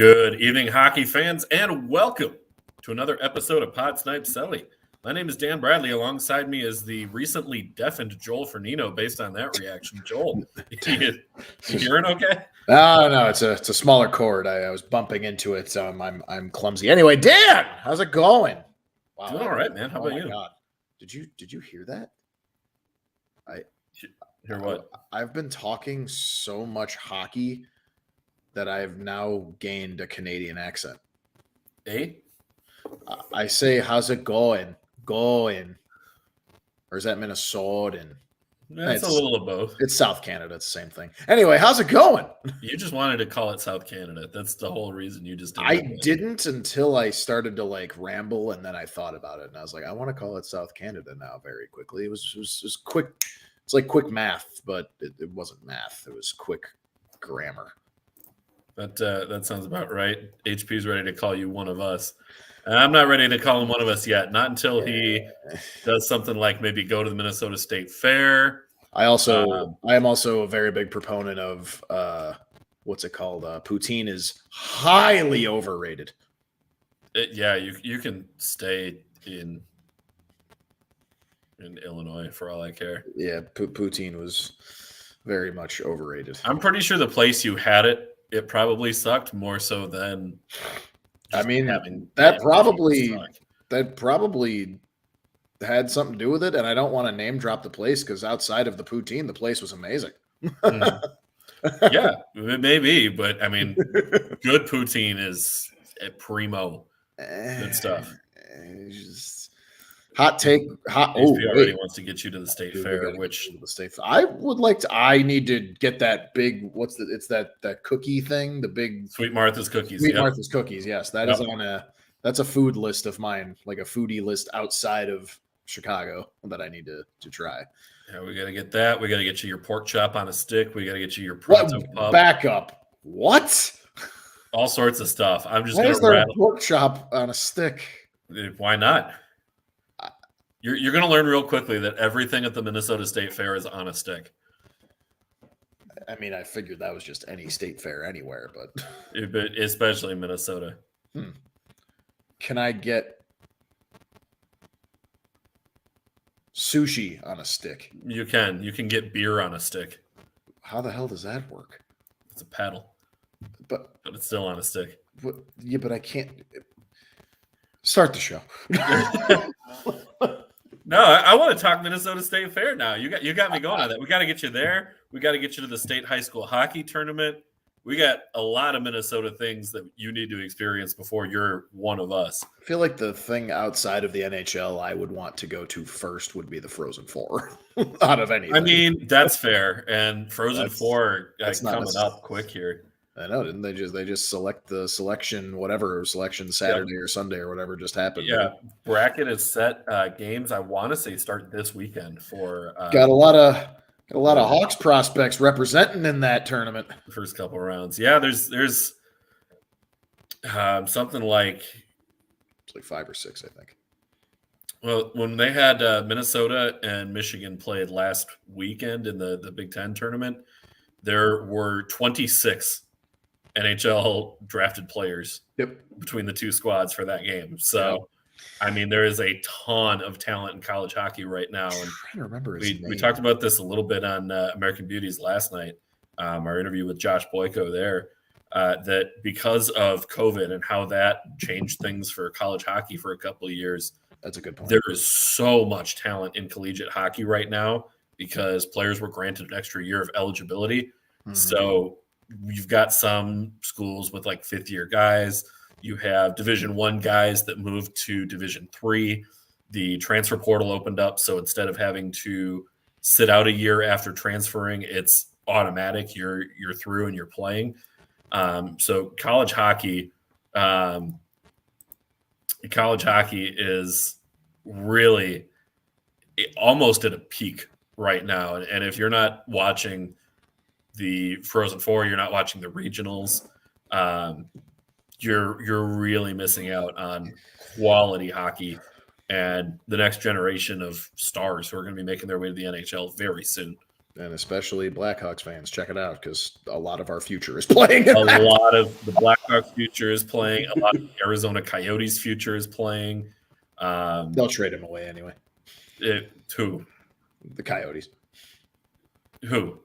Good evening, hockey fans, and welcome to another episode of Snipe Celly. My name is Dan Bradley. Alongside me is the recently deafened Joel Fernino. Based on that reaction, Joel, you hearing okay? No, it's a smaller cord. I was bumping into it, so I'm clumsy. Anyway, Dan, how's it going? Wow, doing all right, man. How about you? God. Did you hear that? Hear what? I've been talking so much hockey that I've now gained a Canadian accent. Eh? I say, how's it going? Going. Or is that Minnesotan? It's a little of both. It's South Canada. It's the same thing. Anyway, how's it going? You just wanted to call it South Canada. That's the whole reason you just did it. I didn't until I started to ramble, and then I thought about it, and I was like, I want to call it South Canada now very quickly. It was quick. It's like quick math, but it wasn't math. It was quick grammar. That sounds about right. HP's ready to call you one of us. I'm not ready to call him one of us yet. Not until he does something like maybe go to the Minnesota State Fair. I am also a very big proponent of what's it called? Poutine is highly overrated. You can stay in Illinois for all I care. Yeah, poutine was very much overrated. I'm pretty sure the place you had it probably sucked more so than. I mean, that probably had something to do with it, and I don't want to name drop the place because outside of the poutine, the place was amazing. Yeah, it may be, but I mean, good poutine is primo. Good stuff. Hot take. HP already wants to get you to the state fair, which I would like to. I need to get that big. It's that cookie thing. The big Sweet Martha's cookies. Sweet Martha's cookies. Yes, that is on that's a food list of mine, like a foodie list outside of Chicago that I need to try. Yeah, we got to get that. We got to get you your pork chop on a stick. We got to get you your pronto pub. Back up. What? All sorts of stuff. I'm just going to rattle. Pork chop on a stick? Why not? You're going to learn real quickly that everything at the Minnesota State Fair is on a stick. I mean, I figured that was just any state fair anywhere, but especially Minnesota. Can I get sushi on a stick? You can. You can get beer on a stick. How the hell does that work? It's a paddle, but it's still on a stick. But I can't. Start the show. No, I want to talk Minnesota State Fair now. You got me going on that. We got to get you there. We got to get you to the state high school hockey tournament. We got a lot of Minnesota things that you need to experience before you're one of us. I feel like the thing outside of the NHL I would want to go to first would be the Frozen Four out of anything. I mean, that's fair. And Frozen Four coming up quick here. I know, didn't they just select the selection Saturday or Sunday or whatever just happened? Yeah, bracket is set. Games I want to say start this weekend for. Got a lot of Hawks prospects representing in that tournament. The first couple of rounds, yeah. There's something like it's like 5 or 6, I think. Well, when they had Minnesota and Michigan played last weekend in the Big Ten tournament, there were 26 NHL drafted players between the two squads for that game. So, I mean, there is a ton of talent in college hockey right now. And I'm trying to remember his name. We talked about this a little bit on American Beauties last night, our interview with Josh Boyko there, that because of COVID and how that changed things for college hockey for a couple of years. That's a good point. There is so much talent in collegiate hockey right now because players were granted an extra year of eligibility. Mm-hmm. So you've got some schools with like fifth-year guys. You have Division I guys that moved to Division III. The transfer portal opened up, so instead of having to sit out a year after transferring, it's automatic. You're through and you're playing. So college hockey is really almost at a peak right now. And if you're not watching the Frozen Four, you're not watching the regionals, you're really missing out on quality hockey and the next generation of stars who are going to be making their way to the NHL very soon. And especially Blackhawks fans, check it out because a lot of our future is playing. A lot of the Blackhawks future is playing. A lot of the Arizona Coyotes future is playing. They'll trade him away anyway. Who? The Coyotes. Who?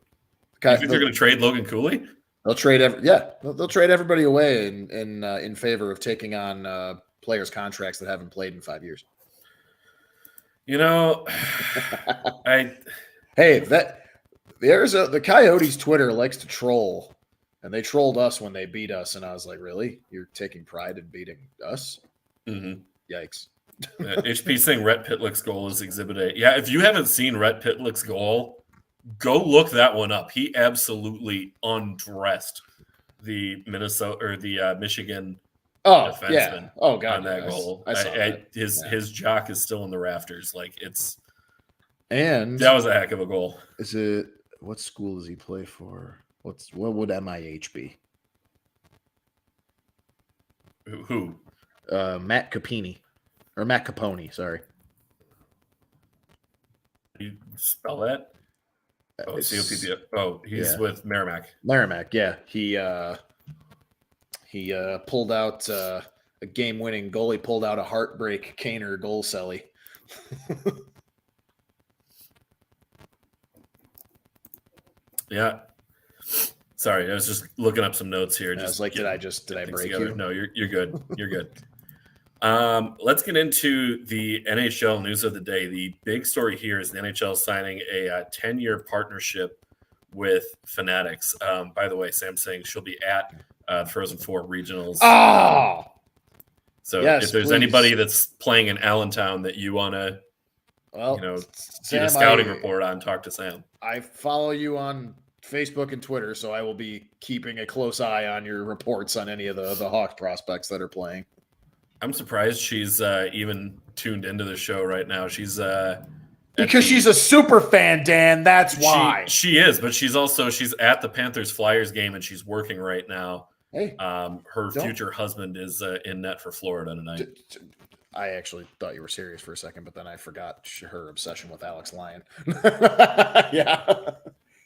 You think they're going to trade Logan Cooley? They'll trade they'll trade everybody away in favor of taking on players' contracts that haven't played in 5 years. You know, the Coyotes Twitter likes to troll, and they trolled us when they beat us, and I was like, really? You're taking pride in beating us? Mm-hmm. Yikes. HP saying Rhett Pitlick's goal is Exhibit A. Yeah, if you haven't seen Rhett Pitlick's goal, go look that one up. He absolutely undressed the Michigan defenseman. Yeah. Oh god, on that goal. I saw that. His jock is still in the rafters. Like and that was a heck of a goal. Is it what school does he play for? What would MIH be? Who? Matt Capini. Or Matt Capone, sorry. You spell that? Oh, COPP. Oh, he's with Merrimack. Merrimack, yeah. He pulled out a game-winning goal. He pulled out a heartbreak Kaner goal, Celly. Yeah. Sorry, I was just looking up some notes here. I was like, did I break together? You? No, you're good. You're good. Let's get into the NHL news of the day. The big story here is the NHL signing a 10-year partnership with Fanatics. By the way, Sam's saying she'll be at Frozen Four regionals. Oh, so yes, if there's anybody that's playing in Allentown that you want to, Sam, get a scouting report on, talk to Sam. I follow you on Facebook and Twitter, so I will be keeping a close eye on your reports on any of the Hawks prospects that are playing. I'm surprised she's even tuned into the show right now. She's because she's a super fan, Dan. That's why she is. But she's at the Panthers Flyers game and she's working right now. Hey, her future husband is in net for Florida tonight. I actually thought you were serious for a second, but then I forgot her obsession with Alex Lyon. Yeah.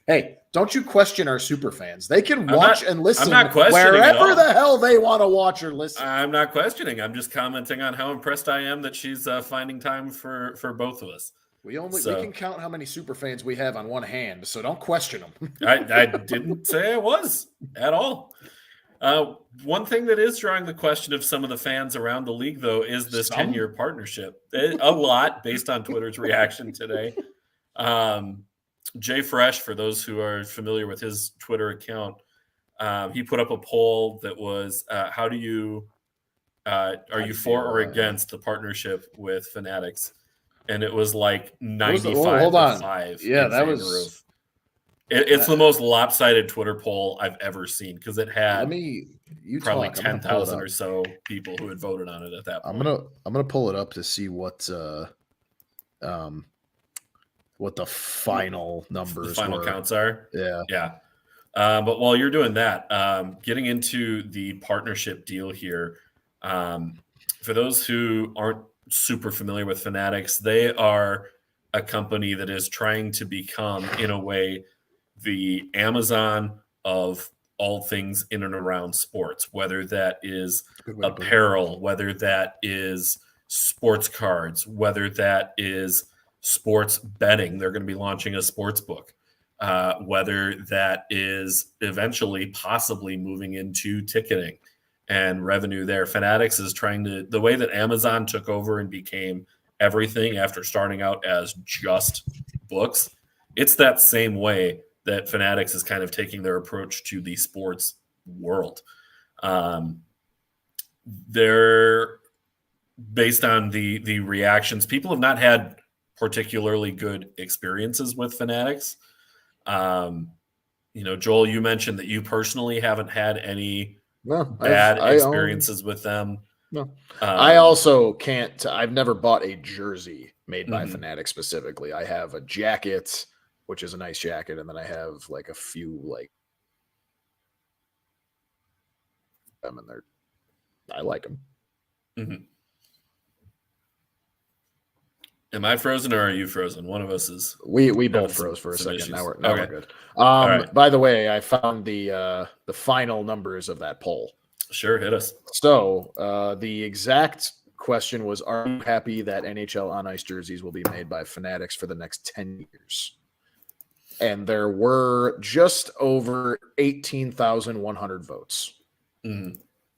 Hey, don't you question our super fans. They can watch and listen wherever the hell they want to watch or listen. I'm not questioning. I'm just commenting on how impressed I am that she's finding time for both of us. We can count how many super fans we have on one hand, so don't question them. I didn't say I was at all. One thing that is drawing the question of some of the fans around the league, though, is this 10-year partnership. A lot based on Twitter's reaction today. Jay Fresh, for those who are familiar with his Twitter account, he put up a poll that was, are you for or against the partnership with Fanatics? And it was like 95 to 5. Yeah, that was... It's the most lopsided Twitter poll I've ever seen because it had probably 10,000 or so people who had voted on it at that point. I'm gonna pull it up to see what the final numbers, counts are. Yeah. But while you're doing that, getting into the partnership deal here, for those who aren't super familiar with Fanatics, they are a company that is trying to become, in a way, the Amazon of all things in and around sports, whether that is apparel, whether that is sports cards, whether that is sports betting. They're going to be launching a sports book, whether that is eventually possibly moving into ticketing and revenue there. Fanatics is trying to, the way that Amazon took over and became everything after starting out as just books, it's that same way that Fanatics is kind of taking their approach to the sports world. They're based on the reactions. People have not had particularly good experiences with Fanatics. Joel, you mentioned that you personally haven't had any bad experiences with them. No, I also can't. I've never bought a jersey made by Fanatics specifically. I have a jacket, which is a nice jacket, and then I have like a few them, and I like them. Mm-hmm. Am I frozen or are you frozen? One of us is. We both froze for a second. Issues. Now we're Okay. good. right. By the way, I found the final numbers of that poll. Sure, hit us. So the exact question was: are you happy that NHL on ice jerseys will be made by Fanatics for the next 10 years? And there were just over 18,100 votes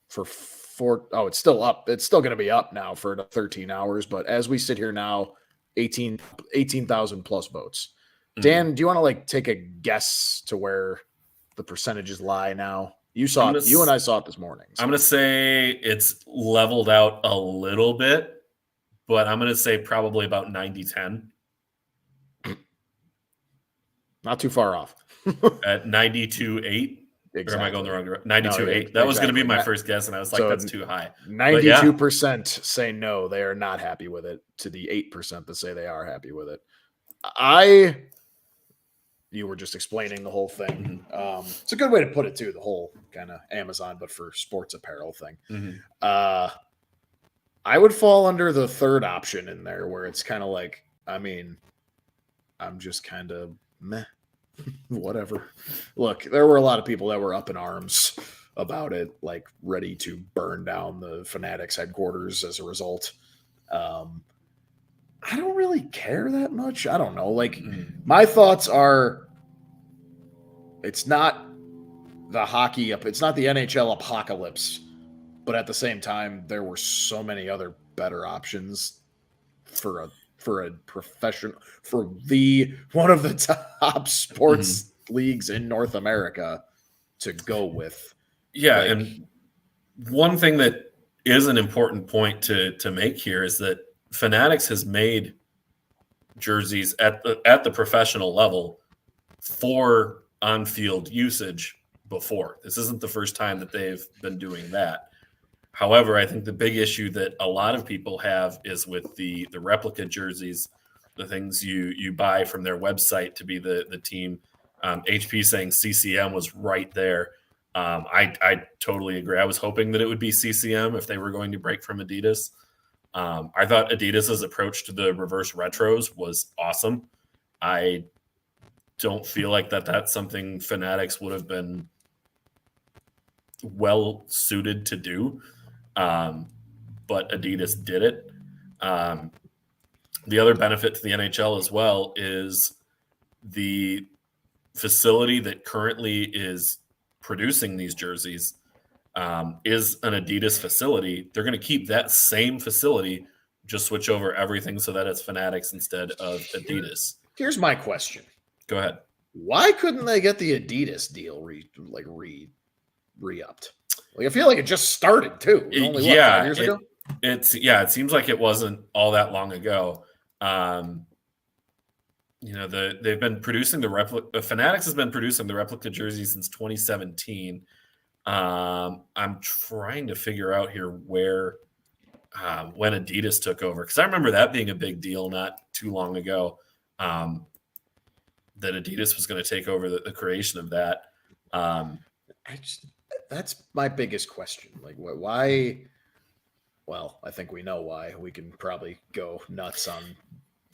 for four. Oh, it's still up. It's still going to be up now for 13 hours. But as we sit here now, 18,000 plus votes. Dan, do you want to like take a guess to where the percentages lie now? You saw it. You and I saw it this morning. So. I'm going to say it's leveled out a little bit, but I'm going to say probably about 90-10. Not too far off. At 92-8? Exactly. Or am I going the wrong direction? 92-8. That was going to be my first guess, and I was like, so that's too high. 92% say no, they are not happy with it, to the 8% that say they are happy with it. You were just explaining the whole thing. It's a good way to put it, too, the whole kind of Amazon, but for sports apparel thing. I would fall under the third option in there, where it's kind of like, I mean, I'm just kind of meh, whatever. Look, there were a lot of people that were up in arms about it, like ready to burn down the Fanatics headquarters as a result. I don't really care that much. I don't know. Like, my thoughts are, it's not the hockey up, it's not the NHL apocalypse, but at the same time, there were so many other better options for a profession, for one of the top sports leagues in North America to go with. Yeah, like, and one thing that is an important point to make here is that Fanatics has made jerseys at the professional level for on-field usage before. This isn't the first time that they've been doing that. However, I think the big issue that a lot of people have is with the replica jerseys, the things you buy from their website to be the team. HP saying CCM was right there. I totally agree. I was hoping that it would be CCM if they were going to break from Adidas. I thought Adidas's approach to the reverse retros was awesome. I don't feel like that's something Fanatics would have been well suited to do. But Adidas did it. The other benefit to the NHL as well is the facility that currently is producing these jerseys is an Adidas facility. They're going to keep that same facility, just switch over everything so that it's Fanatics instead of Adidas. Here's my question. Go ahead. Why couldn't they get the Adidas deal re-upped? Like, I feel like it just started too. It was only 5 years ago? It seems like it wasn't all that long ago. They've been producing the replica. Fanatics has been producing the replica jersey since 2017. I'm trying to figure out here where when Adidas took over, because I remember that being a big deal not too long ago. That Adidas was going to take over the creation of that. That's my biggest question. Like, why? Well, I think we know why. We can probably go nuts on.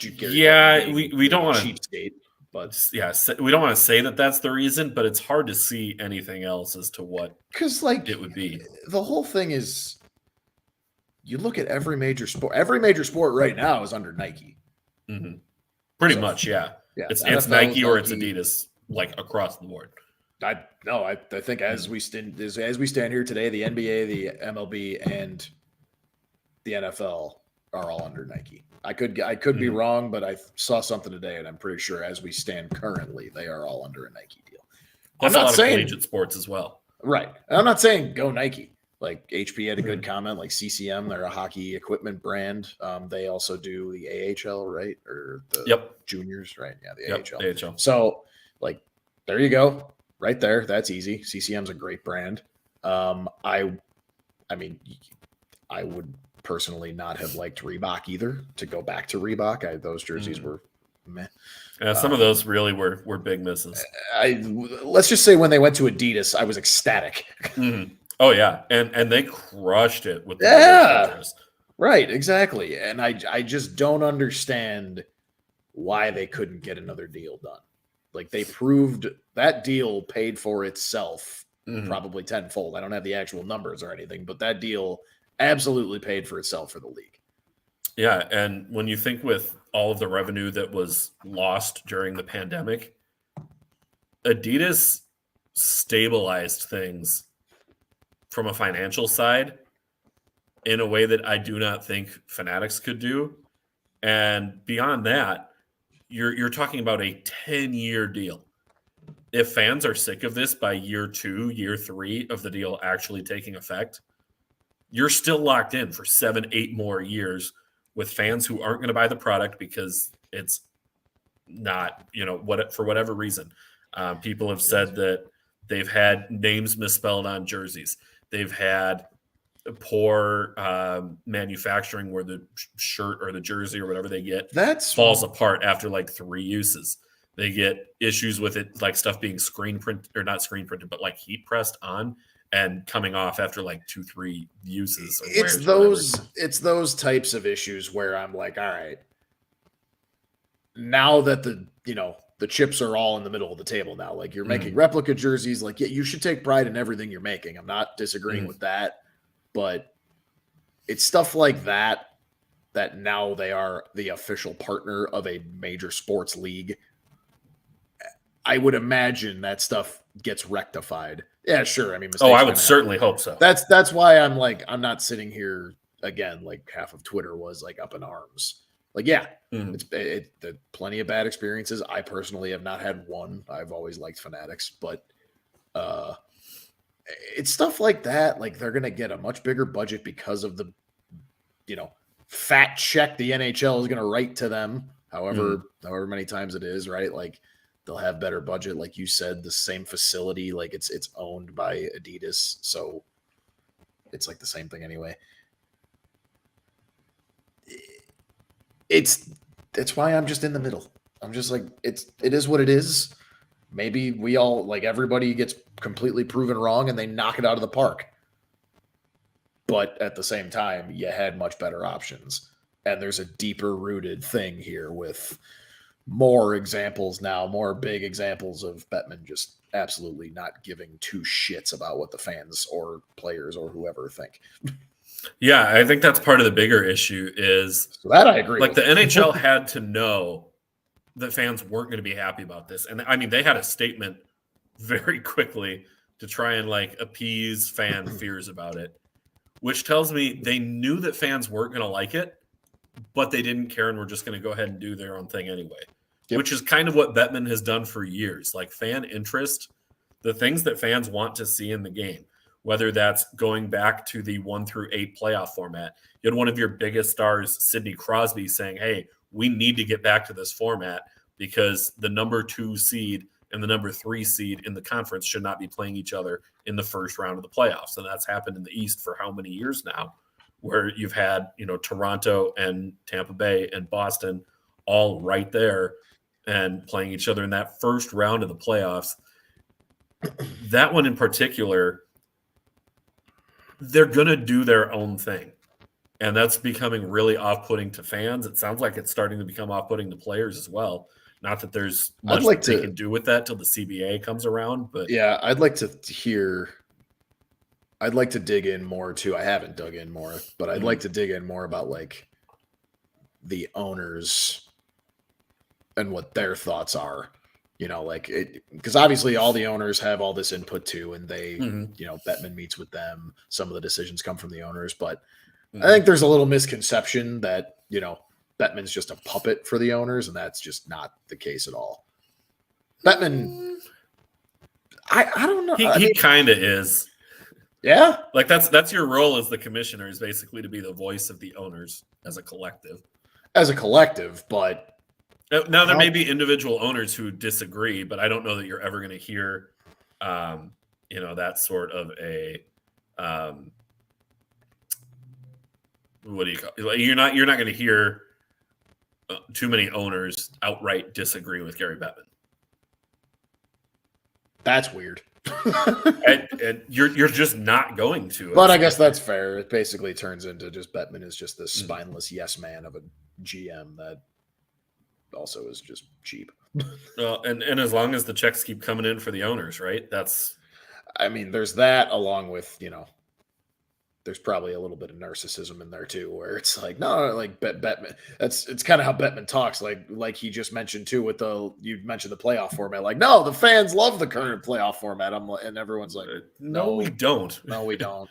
We don't want to cheapskate, but we don't want to say that that's the reason, but it's hard to see anything else as to what it would be. The whole thing is, you look at every major sport. Every major sport right now is under Nike. Pretty much, yeah. It's NFL, Nike or it's Adidas, like across the board. I think as we stand here today, the NBA, the MLB, and the NFL are all under Nike. I could be wrong, but I saw something today, and I'm pretty sure as we stand currently, they are all under a Nike deal. I'm not saying collegiate sports as well, right? And I'm not saying go Nike. Like HP had a good comment. Like CCM, they're a hockey equipment brand. They also do the AHL, right? Or the juniors, right? Yeah, the AHL. So, like, there you go, right there. That's easy. CCM's a great brand. I mean, I would personally not have liked Reebok either to go back to Reebok. Those jerseys were meh. Yeah, some of those really were big misses. Let's just say when they went to Adidas, I was ecstatic. Oh yeah, and they crushed it with the Right, exactly. And I just don't understand why they couldn't get another deal done. Like they proved that deal paid for itself probably tenfold. I don't have the actual numbers or anything, but that deal absolutely paid for itself for the league. Yeah, and when you think with all of the revenue that was lost during the pandemic, Adidas stabilized things from a financial side in a way that I do not think Fanatics could do. And beyond that, you're talking about a 10-year deal. If fans are sick of this by year 2, year 3 of the deal actually taking effect, you're still locked in for 7, 8 more years with fans who aren't going to buy the product because it's not, for whatever reason. People have said that they've had names misspelled on jerseys. They've had poor manufacturing where the shirt or the jersey or whatever they get falls apart after like 3 uses. They get issues with it, like stuff being screen print or not screen printed, but like heat pressed on and coming off after like 2-3 uses. Or it's those types of issues where I'm like, all right, now that the chips are all in the middle of the table now, like you're making replica jerseys, like, yeah, you should take pride in everything you're making. I'm not disagreeing with that, but it's stuff like that now they are the official partner of a major sports league. I would imagine that stuff gets rectified. Yeah, sure. I mean, I would certainly hope so. That's why I'm like, I'm not sitting here again, like half of Twitter was like up in arms. Like, yeah, it's plenty of bad experiences. I personally have not had one. I've always liked Fanatics, but it's stuff like that. Like they're going to get a much bigger budget because of the, fat check the NHL is going to write to them. However many times it is, right? Like they'll have better budget. Like you said, the same facility, like it's owned by Adidas. So it's like the same thing anyway. That's why I'm just in the middle. I'm just like, it is what it is. Maybe we all, like everybody gets completely proven wrong and they knock it out of the park. But at the same time, you had much better options. And there's a deeper rooted thing here with more examples now, more big examples of Bettman just absolutely not giving two shits about what the fans or players or whoever think. Yeah, I think that's part of the bigger issue is that I agree. Like the NHL had to know that fans weren't going to be happy about this. And I mean, they had a statement very quickly to try and like appease fan fears about it, which tells me they knew that fans weren't going to like it, but they didn't care and were just going to go ahead and do their own thing anyway, which is kind of what Bettman has done for years. Like fan interest, the things that fans want to see in the game, whether that's going back to the 1-8 playoff format. You had one of your biggest stars, Sidney Crosby, saying, hey, we need to get back to this format because the number 2 seed and the number 3 seed in the conference should not be playing each other in the first round of the playoffs. And that's happened in the East for how many years now, where you've had, Toronto and Tampa Bay and Boston all right there and playing each other in that first round of the playoffs. That one in particular, they're going to do their own thing. And that's becoming really off-putting to fans. It sounds like it's starting to become off-putting to players as well. Not that there's much they can do with that till the CBA comes around. But yeah, I'd like to dig in more too. I haven't dug in more, but I'd like to dig in more about like the owners and what their thoughts are. Like it, because obviously all the owners have all this input too, and they, Bettman meets with them. Some of the decisions come from the owners, but I think there's a little misconception that, Bettman's just a puppet for the owners, and that's just not the case at all. Bettman, I don't know. He kind of is. Yeah. Like that's your role as the commissioner, is basically to be the voice of the owners as a collective. But now there may be individual owners who disagree, but I don't know that you're ever going to hear, that sort of a, what do you call it? You're not going to hear too many owners outright disagree with Gary Bettman. That's weird. And you're just not going to. But I guess that's fair. It basically turns into just Bettman is just this spineless yes man of a GM that also is just cheap. Well, and as long as the checks keep coming in for the owners, right? I mean, there's that along with, there's probably a little bit of narcissism in there too, where it's like, no, like Bettman. It's kind of how Bettman talks, like he just mentioned too with you mentioned the playoff format. Like, no, the fans love the current playoff format. And everyone's like, no, we don't. No, we don't.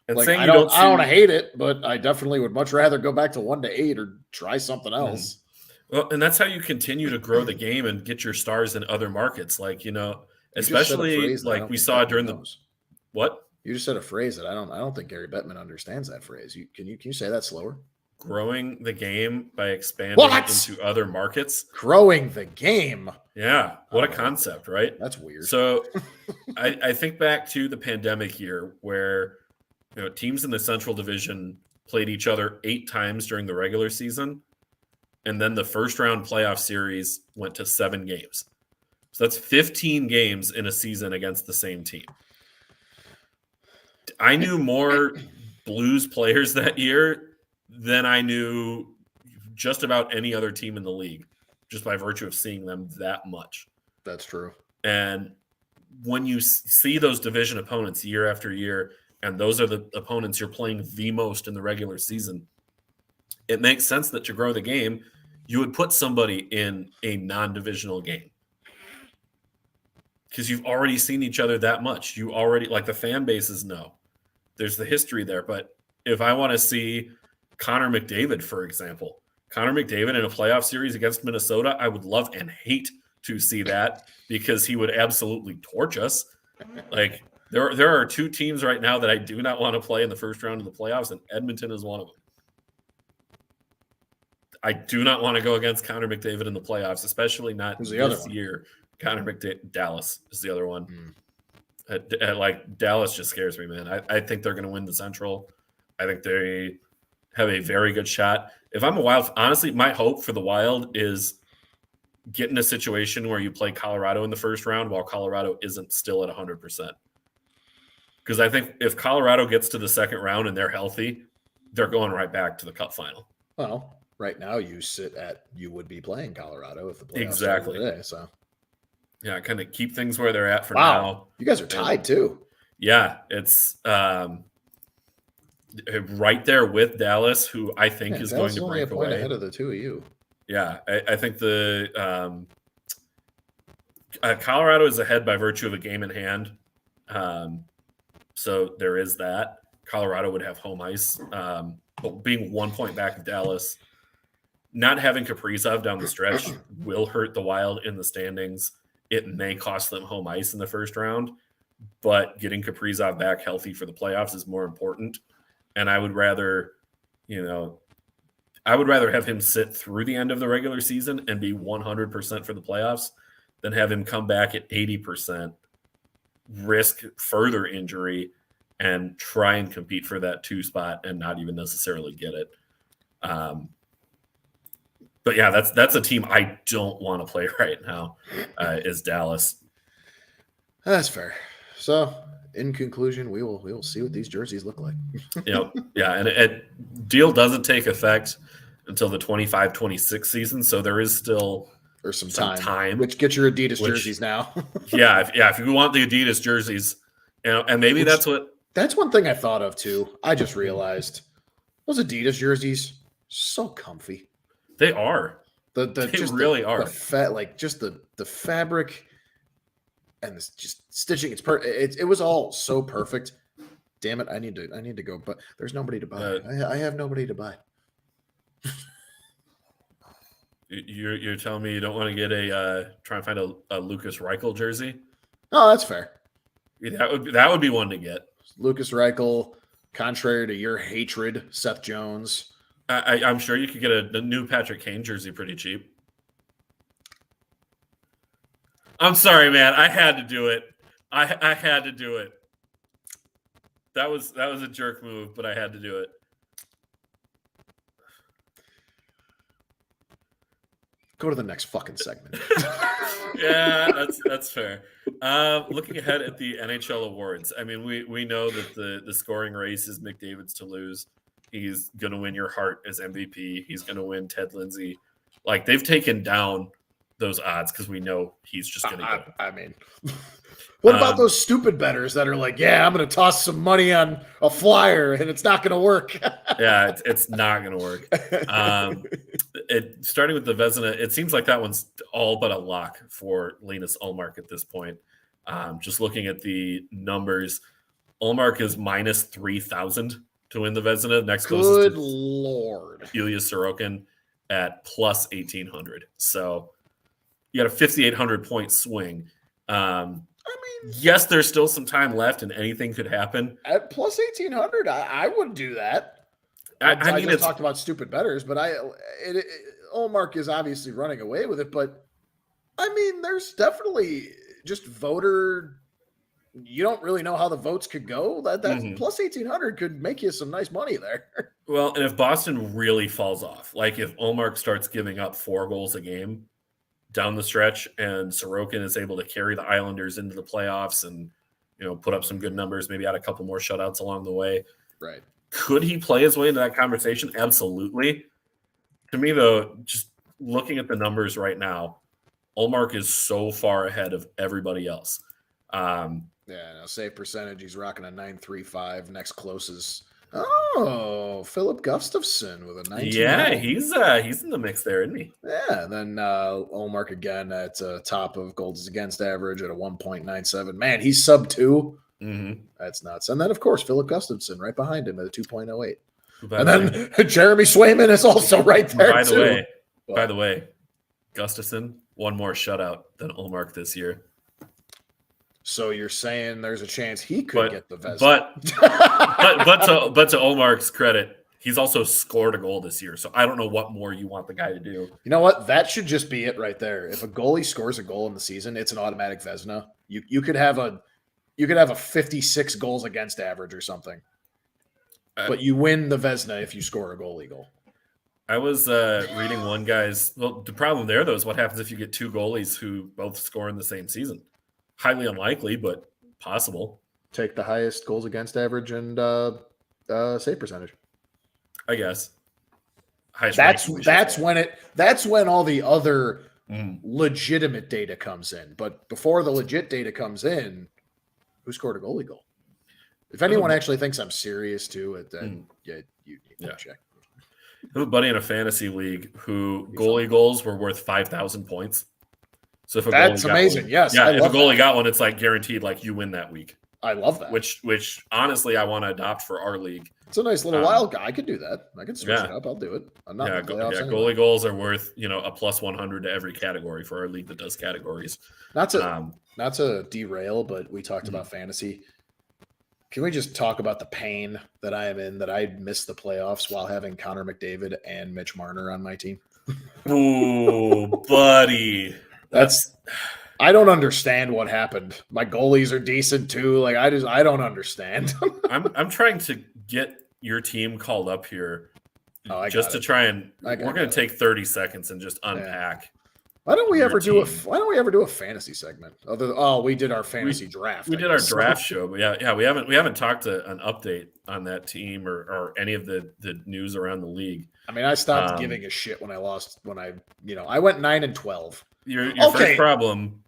And like, saying I don't hate it, but I definitely would much rather go back to 1-8 or try something else. Well, and that's how you continue to grow the game and get your stars in other markets. Like, especially like we saw during what? You just said a phrase that I don't think Gary Bettman understands that phrase. Can you say that slower? Growing the game by expanding into other markets. Growing the game. Yeah. What a concept, right? That's weird. So I think back to the pandemic year where teams in the Central Division played each other 8 times during the regular season. And then the first round playoff series went to 7 games. So that's 15 games in a season against the same team. I knew more Blues players that year than I knew just about any other team in the league, just by virtue of seeing them that much. That's true. And when you see those division opponents year after year, and those are the opponents you're playing the most in the regular season, it makes sense that to grow the game, you would put somebody in a non-divisional game. Because you've already seen each other that much. You already, like the fan bases know. There's the history there. But if I want to see Connor McDavid, for example, Connor McDavid in a playoff series against Minnesota, I would love and hate to see that because he would absolutely torch us. Like there are 2 teams right now that I do not want to play in the first round of the playoffs, and Edmonton is one of them. I do not want to go against Connor McDavid in the playoffs, especially not this year. Connor McDavid, Dallas is the other one. Like Dallas just scares me, man. I think they're going to win the Central. I think they have a very good shot. If I'm a Wild, honestly, my hope for the Wild is get in a situation where you play Colorado in the first round while Colorado isn't still at 100%. Because I think if Colorado gets to the second round and they're healthy, they're going right back to the Cup final. Well, right now you would be playing Colorado if the playoffs exactly today, so yeah, kind of keep things where they're at for now. You guys are tied too. Yeah, it's right there with Dallas, who I think is Dallas going to break only a point away ahead of the 2 of you. Yeah, I think the Colorado is ahead by virtue of a game in hand. So there is that. Colorado would have home ice, but being 1 point back of Dallas, not having Kaprizov down the stretch will hurt the Wild in the standings. It may cost them home ice in the first round, but getting Kaprizov back healthy for the playoffs is more important. And I would rather, have him sit through the end of the regular season and be 100% for the playoffs than have him come back at 80%, risk further injury, and try and compete for that 2 spot and not even necessarily get it. But yeah, that's a team I don't want to play right now, is Dallas. That's fair. So, in conclusion, we will see what these jerseys look like. Yeah, and deal doesn't take effect until the 25-26 season, so there is still some time. Which get your Adidas jerseys now. if you want the Adidas jerseys, and maybe that's one thing I thought of too. I just realized those Adidas jerseys so comfy. They are. They really are. The fabric and just stitching. It was all so perfect. Damn it! I need to go, but there's nobody to buy. I have nobody to buy. You're telling me you don't want to get try and find a Lucas Reichel jersey? Oh, that's fair. That would be one to get. Lucas Reichel, contrary to your hatred, Seth Jones. I'm sure you could get a new Patrick Kane jersey pretty cheap. I'm sorry, man. I had to do it. I had to do it. That was a jerk move, but I had to do it. Go to the next fucking segment. Yeah, that's fair. Looking ahead at the NHL Awards, I mean, we know that the scoring race is McDavid's to lose. He's going to win your heart as MVP. He's going to win Ted Lindsay. Like, they've taken down those odds because we know he's just going to go. I mean, what about those stupid bettors that are like, yeah, I'm going to toss some money on a flyer and it's not going to work? Yeah, it's not going to work. Starting with the Vezina, it seems like that one's all but a lock for Linus Ullmark at this point. Just looking at the numbers, Ullmark is minus 3,000 to win the Vezina. Next Good Lord. Ilya Sorokin at plus 1,800. So you got a 5,800 point swing. I mean, yes, there's still some time left and anything could happen. At plus 1,800, I would do that. I mean, just talked about stupid bettors, but Ullmark is obviously running away with it. But I mean, there's definitely just voter. You don't really know how the votes could go. That plus 1,800 could make you some nice money there. Well, and if Boston really falls off, like if Ullmark starts giving up 4 goals a game down the stretch, and Sorokin is able to carry the Islanders into the playoffs and put up some good numbers, maybe add a couple more shutouts along the way. Right. Could he play his way into that conversation? Absolutely. To me, though, just looking at the numbers right now, Ullmark is so far ahead of everybody else. Save percentage, he's rocking a 9.35. Next closest. Philip Gustafson with a 19. Yeah, he's in the mix there, isn't he? Yeah, then Ullmark again at top of goals against average at a 1.97. Man, he's sub 2. Mm-hmm. That's nuts. And then, of course, Philip Gustafson right behind him at a 2.08. And then Jeremy Swayman is also right there, By the way, Gustafson, one more shutout than Ullmark this year. So you're saying there's a chance he could get the Vezina. But to Ullmark's credit, he's also scored a goal this year. So I don't know what more you want the guy to do. You know what? That should just be it right there. If a goalie scores a goal in the season, it's an automatic Vezina. You could have a 56 goals against average or something. But you win the Vezina if you score a goalie goal. I was reading one guy's. Well, the problem there, though, is what happens if you get 2 goalies who both score in the same season. Highly unlikely, but possible. Take the highest goals against average and save percentage. I guess. That's when all the other legitimate data comes in. But before the legit data comes in, who scored a goalie goal? If anyone actually thinks I'm serious too, then you check. I have a buddy in a fantasy league who goalie goals were worth 5,000 points. So if that's amazing. Yes. Yeah. If a goalie got one, it's like guaranteed, like you win that week. I love that. Which honestly, I want to adopt for our league. It's a nice little wild guy. I could do that. I could switch it up. I'll do it. I'm not in the playoffs anyway. Goalie goals are worth, a plus 100 to every category for our league that does categories. Not to derail, but we talked about fantasy. Can we just talk about the pain that I am in that I missed the playoffs while having Connor McDavid and Mitch Marner on my team? Ooh, buddy. I don't understand what happened. My goalies are decent too. Like I don't understand. I'm trying to get your team called up here to try and we're going to take 30 seconds and just unpack. Why don't we ever do a fantasy segment? We did our fantasy draft. We did our draft show, but we haven't talked an update on that team or any of the news around the league. I mean, I stopped giving a shit when I lost. I went 9-12. Your first problem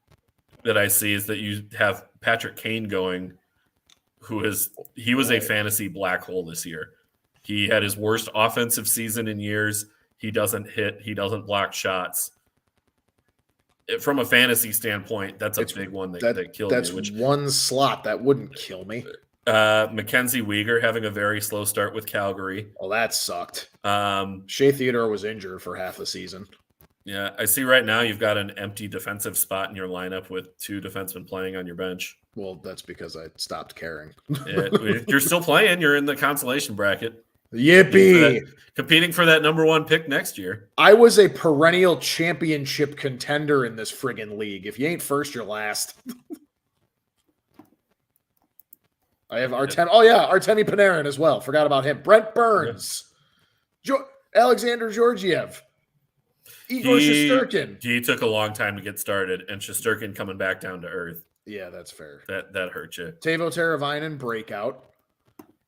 that I see is that you have Patrick Kane going, he was a fantasy black hole this year. He had his worst offensive season in years. He doesn't hit. He doesn't block shots. From a fantasy standpoint, that's a big one that killed me. That's one slot that wouldn't kill me. Mackenzie Weegar having a very slow start with Calgary. Oh, that sucked. Shea Theodore was injured for half the season. Yeah, I see right now you've got an empty defensive spot in your lineup with 2 defensemen playing on your bench. Well, that's because I stopped caring. If you're still playing, you're in the consolation bracket. Yippee! Competing for that number 1 pick next year. I was a perennial championship contender in this friggin' league. If you ain't first, you're last. I have Artemi. Oh, yeah, Artemi Panarin as well. Forgot about him. Brent Burns. Yeah. Alexander Georgiev. Igor Shesterkin. He took a long time to get started, and Shesterkin coming back down to earth. Yeah, that's fair. That hurt you. Teuvo Teravainen, breakout.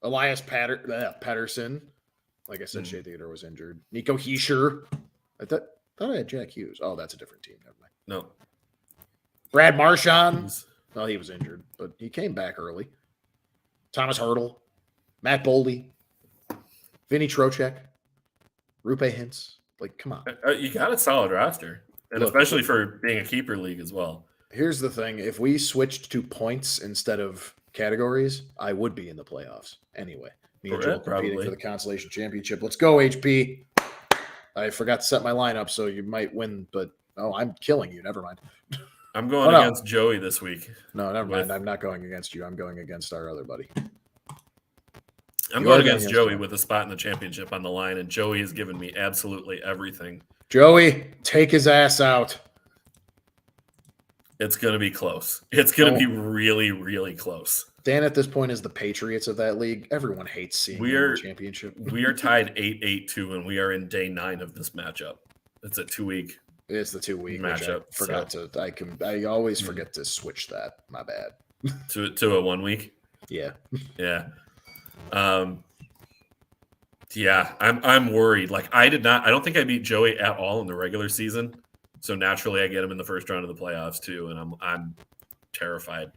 Elias Pettersson. Like I said, Shea Theodore was injured. Nico Hischier. I thought I had Jack Hughes. Oh, that's a different team. Never mind. No. Brad Marchand. Well, he was injured, but he came back early. Thomas Hertl. Matt Boldy. Vinny Trocheck. Rupe Hintz. Like, come on. You got a solid roster. And Look, especially for being a keeper league as well. Here's the thing. If we switched to points instead of categories, I would be in the playoffs anyway. Me and Joel competing for the Consolation Championship. Let's go, HP. I forgot to set my lineup, so you might win, but I'm killing you. Never mind. I'm going against Joey this week. No, never mind. I'm not going against you. I'm going against our other buddy. I'm going against Joey with a spot in the championship on the line, and Joey has given me absolutely everything. Joey, take his ass out. It's going to be close. It's going to be really, really close. Dan, at this point, is the Patriots of that league. Everyone hates seeing the championship. We are tied 8-8-2, and we are in day 9 of this matchup. It's a 2-week. It's the 2-week matchup. I always forget to switch that. My bad. to a 1 week. Yeah. Yeah. Yeah. I'm worried. Like I don't think I beat Joey at all in the regular season. So naturally, I get him in the first round of the playoffs too, and I'm terrified.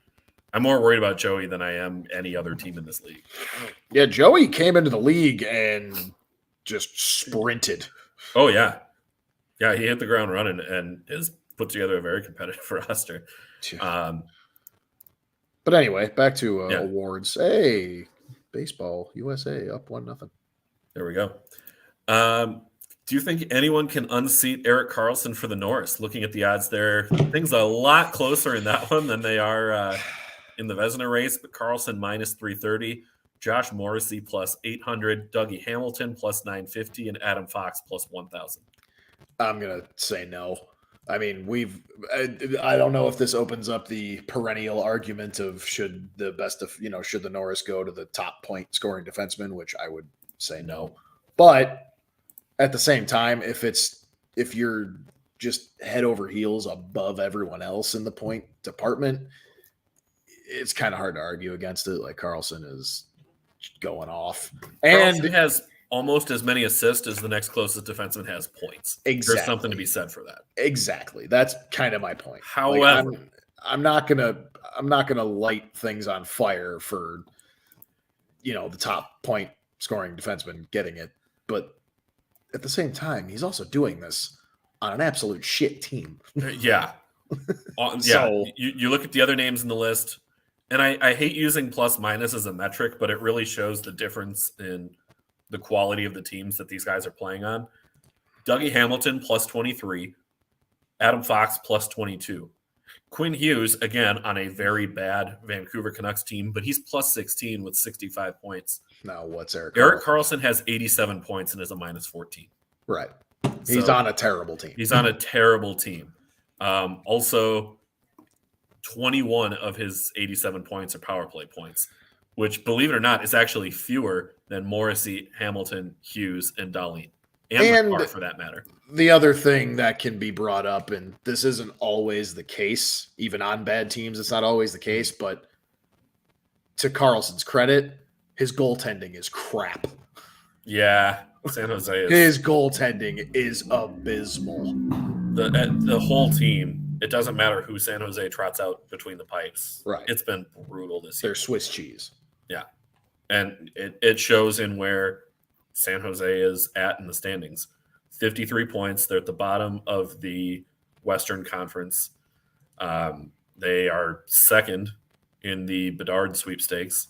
I'm more worried about Joey than I am any other team in this league. Yeah, Joey came into the league and just sprinted. Oh yeah, yeah, he hit the ground running and has put together a very competitive roster. But anyway, back to awards. Hey, baseball USA up 1-0. There we go. Do you think anyone can unseat Erik Karlsson for the Norris? Looking at the odds there, things a lot closer in that one than they are in the Vezina race. But Karlsson minus 330, Josh Morrissey plus 800, Dougie Hamilton plus 950, and Adam Fox plus 1,000. I'm gonna say no. I mean, I don't know if this opens up the perennial argument of should the Norris go to the top point scoring defenseman, which I would say no. But at the same time, if you're just head over heels above everyone else in the point department, it's kind of hard to argue against it. Like Karlsson is going off, and Karlsson has almost as many assists as the next closest defenseman has points. Exactly. There's something to be said for that. Exactly. That's kind of my point. However, I'm not gonna light things on fire for the top point scoring defenseman getting it, but at the same time, he's also doing this on an absolute shit team. Yeah. So, you look at the other names in the list, and I hate using plus minus as a metric, but it really shows the difference in the quality of the teams that these guys are playing on. Dougie Hamilton plus 23, Adam Fox plus 22. Quinn Hughes, again, on a very bad Vancouver Canucks team, but he's plus 16 with 65 points. Now, what's Erik Karlsson has 87 points and is a minus 14. Right. He's on a terrible team. He's on a terrible team. Also, 21 of his 87 points are power play points, which, believe it or not, is actually fewer than Morrissey, Hamilton, Hughes, and Dahlin. And McCarr, for that matter. The other thing that can be brought up, and this isn't always the case, even on bad teams, it's not always the case, but to Karlsson's credit, his goaltending is crap. Yeah, San Jose is. His goaltending is abysmal. The whole team, it doesn't matter who San Jose trots out between the pipes. Right. It's been brutal this year. They're Swiss cheese. Yeah. And it shows in where San Jose is at in the standings. 53 points. They're at the bottom of the Western Conference. They are second in the Bedard sweepstakes,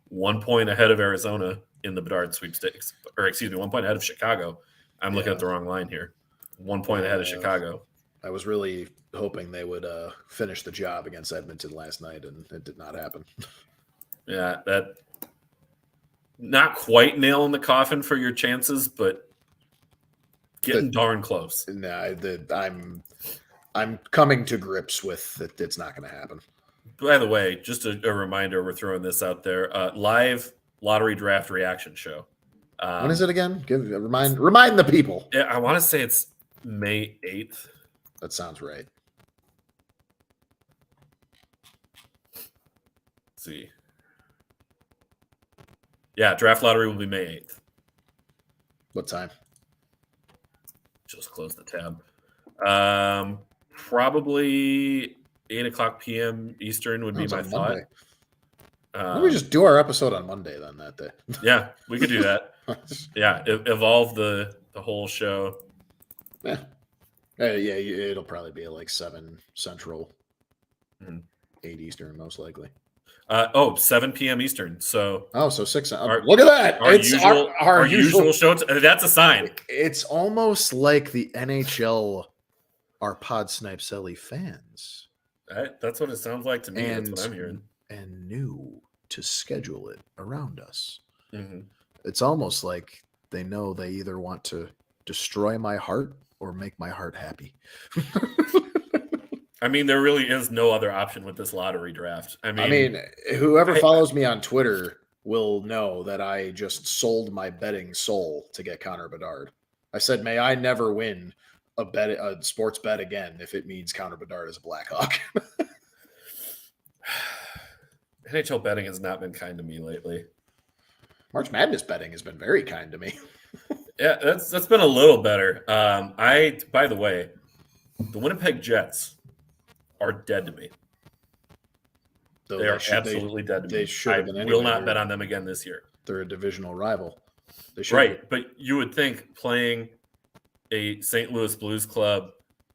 1 point ahead of Arizona in the Bedard sweepstakes. Or, 1 point ahead of Chicago. I'm looking at the wrong line here. 1 point ahead of Chicago. I was really hoping they would finish the job against Edmonton last night, and it did not happen. Yeah, that not quite nail in the coffin for your chances, but getting darn close. Nah, I'm coming to grips with it. It's not going to happen. By the way, just a reminder, we're throwing this out there. Live lottery draft reaction show. When is it again? Remind the people. Yeah, I want to say it's May 8th. That sounds right. see. Yeah, draft lottery will be May 8th. What time? Just close the tab. Probably 8:00 p.m. Eastern would be my thought. Monday. Why don't we just do our episode on Monday then that day? Yeah, we could do that. Yeah, evolve the whole show. Yeah. It'll probably be like 7 Central, 8 Eastern, most likely. 7 p.m. Eastern. So 6. Look at that! Our usual show. That's a sign. It's almost like the NHL are Pod Snipe Celly fans. That's what it sounds like to me. That's what I'm hearing. And new to schedule it around us. Mm-hmm. It's almost like they know they either want to destroy my heart or make my heart happy. I mean, there really is no other option with this lottery draft. I mean whoever follows me on Twitter will know that I just sold my betting soul to get Connor Bedard. I said, may I never win a sports bet again if it means Connor Bedard is a Blackhawk. NHL betting has not been kind to me lately. March Madness betting has been very kind to me. Yeah, that's been a little better. By the way, the Winnipeg Jets are dead to me. They are absolutely dead to me. They should have been. I will not bet on them again this year. They're a divisional rival. They should. Right, but you would think playing a St. Louis Blues club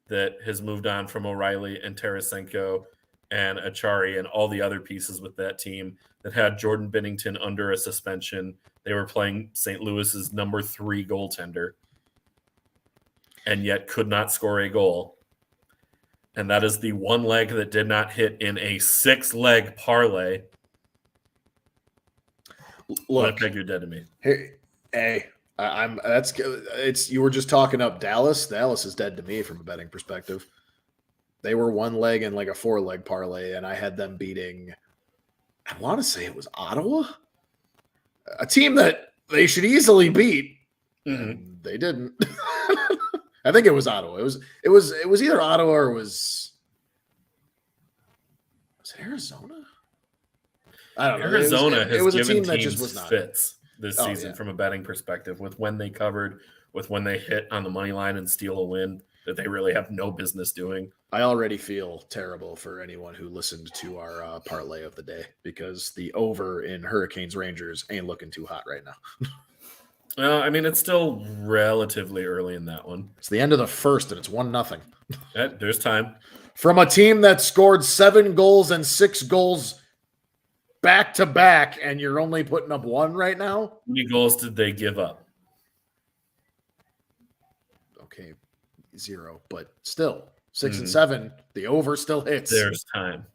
that has moved on from O'Reilly and Tarasenko and Achari and all the other pieces with that team that had Jordan Binnington under a suspension. They were playing St. Louis's number 3 goaltender and yet could not score a goal. And that is the one leg that did not hit in a 6-leg parlay. Look, Winnipeg, you're dead to me. Hey, you were just talking up Dallas. Dallas is dead to me from a betting perspective. They were 1 leg and like a 4-leg parlay, and I had them beating, I want to say it was Ottawa, a team that they should easily beat. Mm-hmm. They didn't. I think it was Ottawa. It was either Ottawa or was it Arizona? I don't know. Arizona it was has a team given that teams just was not fits this season from a betting perspective, with when they covered, with when they hit on the money line and steal a win that they really have no business doing. I already feel terrible for anyone who listened to our parlay of the day, because the over in Hurricanes Rangers ain't looking too hot right now. I mean, it's still relatively early in that one. It's the end of the first, and it's 1-0. There's time. From a team that scored 7 goals and 6 goals back to back, and you're only putting up 1 right now? How many goals did they give up? Okay, 0, but still 6 and 7. The over still hits. There's time.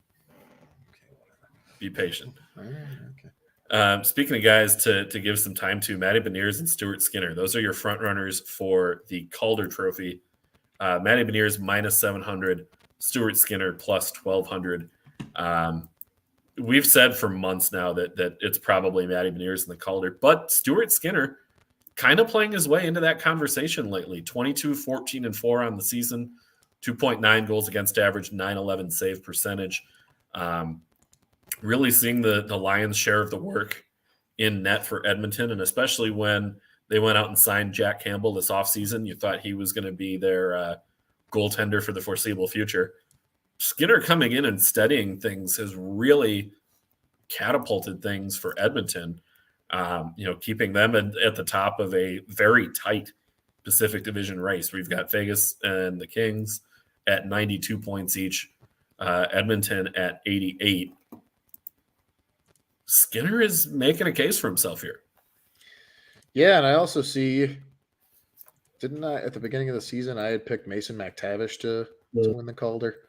Okay, be patient. All right, okay. Speaking of guys to give some time to, Matty Beniers and Stuart Skinner. Those are your front runners for the Calder Trophy. Matty Beniers minus 700, Stuart Skinner plus 1,200. We've said for months now that it's probably Matty Beniers and the Calder, but Stuart Skinner kind of playing his way into that conversation lately. 22, 14, and 4 on the season, 2.9 goals against average, 911 save percentage. Really seeing the Lions' share of the work in net for Edmonton, and especially when they went out and signed Jack Campbell this offseason, you thought he was going to be their goaltender for the foreseeable future. Skinner coming in and steadying things has really catapulted things for Edmonton, keeping them at the top of a very tight Pacific Division race. We've got Vegas and the Kings at 92 points each, Edmonton at 88. Skinner is making a case for himself here. Yeah, and I also see, didn't I, at the beginning of the season, I had picked Mason McTavish to win the Calder.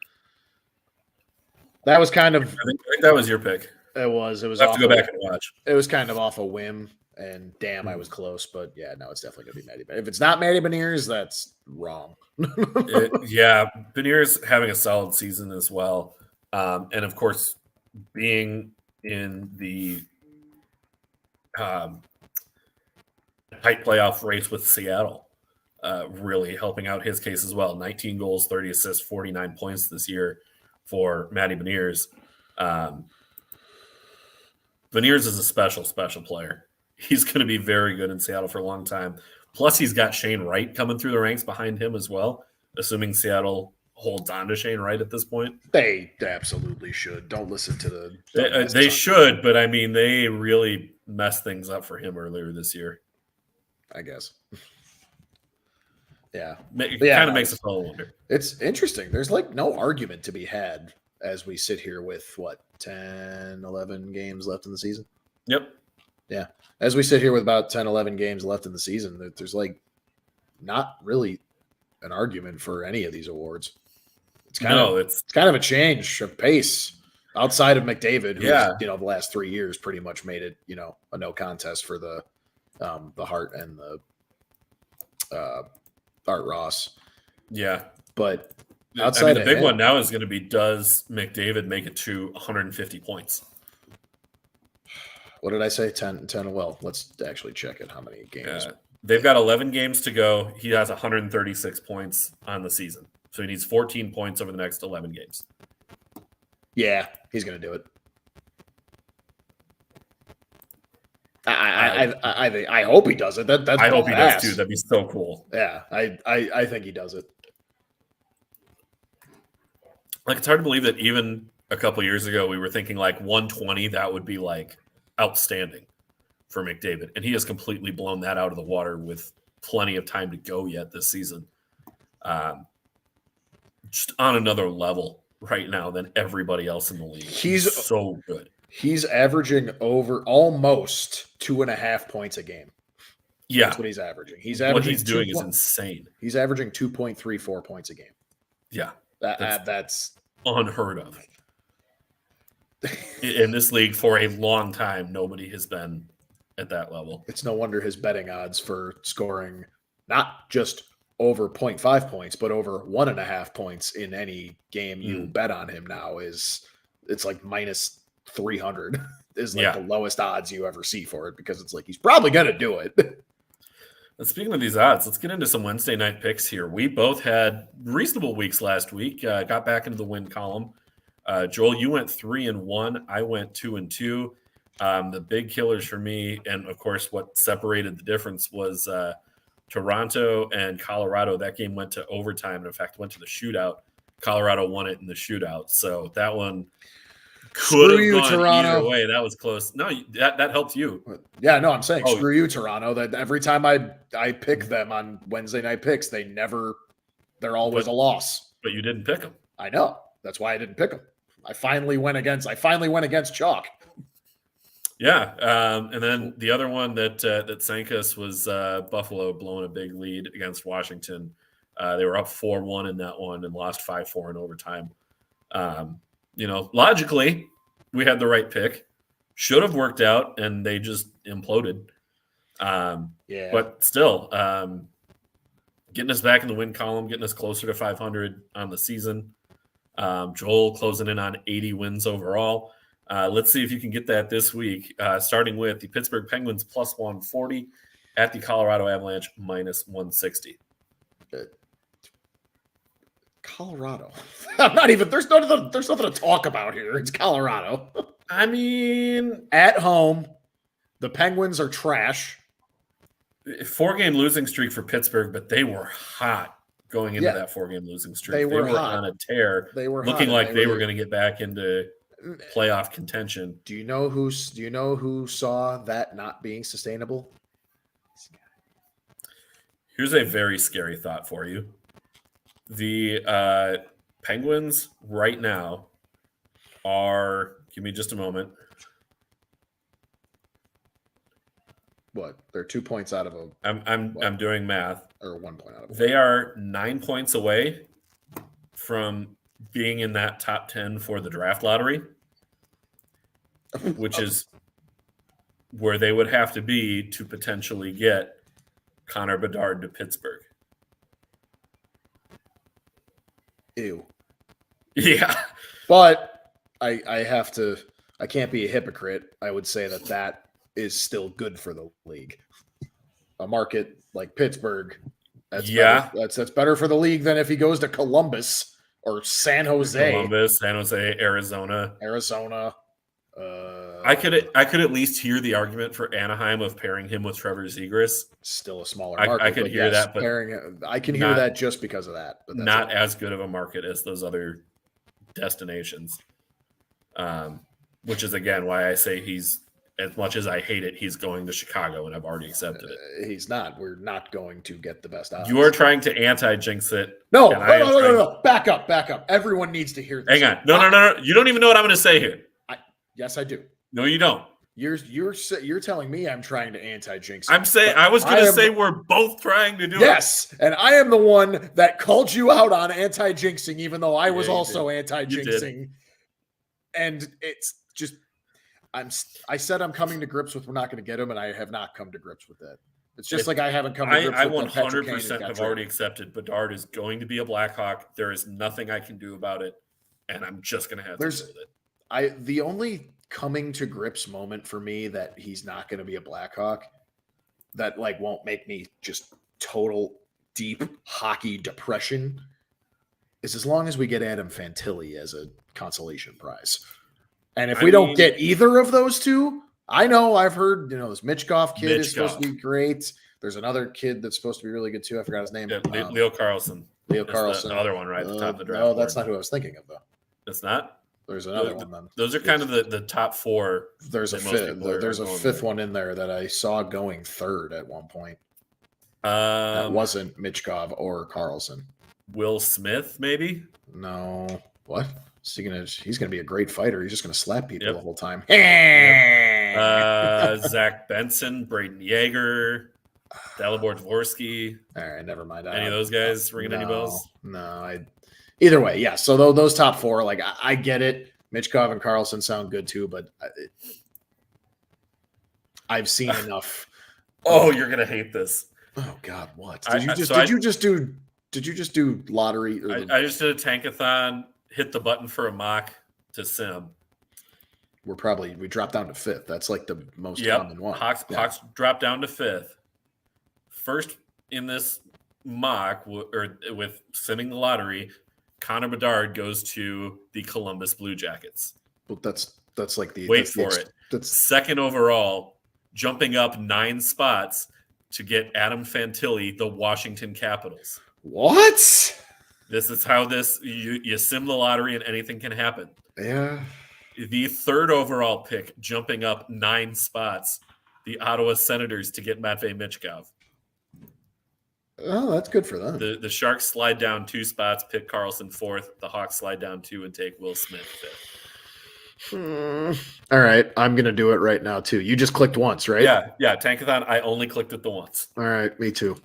That was kind of... I think that was your pick. It was. I have to go back and watch. It was kind of off a whim, and damn, I was close. But yeah, no, it's definitely going to be Matty. If it's not Matty Beniers, that's wrong. Beniers having a solid season as well. And of course, being in the tight playoff race with Seattle, really helping out his case as well. 19 goals, 30 assists, 49 points this year for Matty Beniers. Veneers is a special player. He's going to be very good in Seattle for a long time. Plus, he's got Shane Wright coming through the ranks behind him as well, assuming Seattle holds on to Shane Wright at this point. They absolutely should. Don't listen to the. They should, but I mean, they really messed things up for him earlier this year. I guess. Yeah. It kind of makes us all wonder. It's interesting. There's like no argument to be had as we sit here with 10, 11 games left in the season. Yep. Yeah. As we sit here with about 10, 11 games left in the season, there's like not really an argument for any of these awards. It's kind of a change of pace outside of McDavid, who's, the last 3 years pretty much made it, a no contest for the Hart and the Art Ross. Yeah. But outside the big one now is going to be, does McDavid make it to 150 points? What did I say? 10. Well, let's actually check it. How many games? They've got 11 games to go. He has 136 points on the season. So he needs 14 points over the next 11 games. Yeah, he's going to do it. I hope he does it. That's I hope he does too. That'd be so cool. Yeah, I think he does it. Like, it's hard to believe that even a couple years ago we were thinking like 120, that would be like outstanding for McDavid, and he has completely blown that out of the water with plenty of time to go yet this season. Just on another level right now than everybody else in the league. He's so good. He's averaging over almost 2.5 points a game. Yeah. That's what he's averaging. What he's doing is insane. He's averaging 2.34 points a game. Yeah. That's unheard of. In this league for a long time, nobody has been at that level. It's no wonder his betting odds for scoring not just over 0.5 points, but over 1.5 points in any game you bet on him now it's like minus 300 is like the lowest odds you ever see for it, because it's like he's probably going to do it. And speaking of these odds, let's get into some Wednesday night picks here. We both had reasonable weeks last week, got back into the win column. Joel, you went 3-1. I went 2-2. The big killers for me, and of course what separated the difference was Toronto and Colorado. That game went to overtime, and in fact went to the shootout. Colorado won it in the shootout, so that one could have gone Toronto. Either way. That was close. No, that helped you. Yeah, no, I'm saying screw you, Toronto. That every time I pick them on Wednesday night picks, they're always a loss. But you didn't pick them. I know. That's why I didn't pick them. I finally went against chalk. Yeah, and then the other one that sank us was Buffalo blowing a big lead against Washington. They were up 4-1 in that one and lost 5-4 in overtime. Logically, we had the right pick. Should have worked out, and they just imploded. But still, getting us back in the win column, getting us closer to 500 on the season. Joel closing in on 80 wins overall. Let's see if you can get that this week, starting with the Pittsburgh Penguins plus 140 at the Colorado Avalanche minus 160. Colorado. I'm not even. There's nothing to talk about here. It's Colorado. I mean, at home, the Penguins are trash. 4-game losing streak for Pittsburgh, but they were hot going into that 4-game losing streak. They were on a tear. They were looking like they were going to get back into playoff contention. Do you know who saw that not being sustainable? Here's a very scary thought for you. The Penguins right now are, give me just a moment. What? They're 2 points out of a. I'm doing math. Or 1 point out of. They are 9 points away from being in that top 10 for the draft lottery, which is where they would have to be to potentially get Connor Bedard to Pittsburgh. Ew. Yeah. But I can't be a hypocrite. I would say that is still good for the league. A market like Pittsburgh, that's better for the league than if he goes to Columbus or San Jose. Arizona. I could at least hear the argument for Anaheim of pairing him with Trevor Zegras. Still a smaller market. I could hear that, but I can hear that just because of that. But that's not as good of a market as those other destinations. Which is again why I say he's, as much as I hate it, he's going to Chicago, and I've already accepted it. He's not. We're not going to get the best odds. You are trying to anti-jinx it. No. Back up. Everyone needs to hear this. Hang on. No. You don't even know what I'm going to say here. Yes, I do. No, you don't. You're telling me I'm trying to anti-jinx it. I'm saying I was going to say we're both trying to do it. Yes, and I am the one that called you out on anti-jinxing, even though I was also anti-jinxing. And it's just, I said I'm coming to grips with we're not going to get him, and I have not come to grips with that. It's just like I haven't come to grips with I 100% have already accepted Bedard is going to be a Blackhawk. There is nothing I can do about it, and I'm just going to have to deal with it. The only coming to grips moment for me that he's not going to be a Blackhawk that like won't make me just total deep hockey depression is as long as we get Adam Fantilli as a consolation prize. And if we don't get either of those two, I know I've heard, this Mitchkov kid is supposed to be great. There's another kid that's supposed to be really good too. I forgot his name. Yeah, Leo Carlson. Leo Carlson. The other one right at the top of the draft. No, that's not who I was thinking of though. That's not? There's another one then. Those are kind of the top four. There's a fifth. There's a fifth one in there that I saw going third at one point. That wasn't Mitchkov or Carlson. Will Smith, maybe? No. What? He's gonna be a great fighter. He's just gonna slap people the whole time. Zach Benson, Braden Yeager, Dalibor Dvorsky. All right, never mind. Any of those guys ringing any bells? No, either way, yeah. So those top four, like I get it. Mitchkov and Carlson sound good too, but I've seen enough. Oh, you're gonna hate this. Oh God, what did you just do lottery? I just did a tankathon. Hit the button for a mock to sim. We dropped down to fifth. That's like the most common one. Hawks dropped down to fifth. First in this mock with simming the lottery, Connor Bedard goes to the Columbus Blue Jackets. But that's like the That's second overall, jumping up 9 spots to get Adam Fantilli, the Washington Capitals. What? This is how you sim the lottery and anything can happen. Yeah. The third overall pick, jumping up 9 spots, the Ottawa Senators to get Matvei Michkov. Oh, that's good for them. The Sharks slide down 2 spots, pick Carlson fourth. The Hawks slide down 2 and take Will Smith fifth. All right, I'm going to do it right now too. You just clicked once, right? Yeah, Tankathon, I only clicked it the once. All right, me too.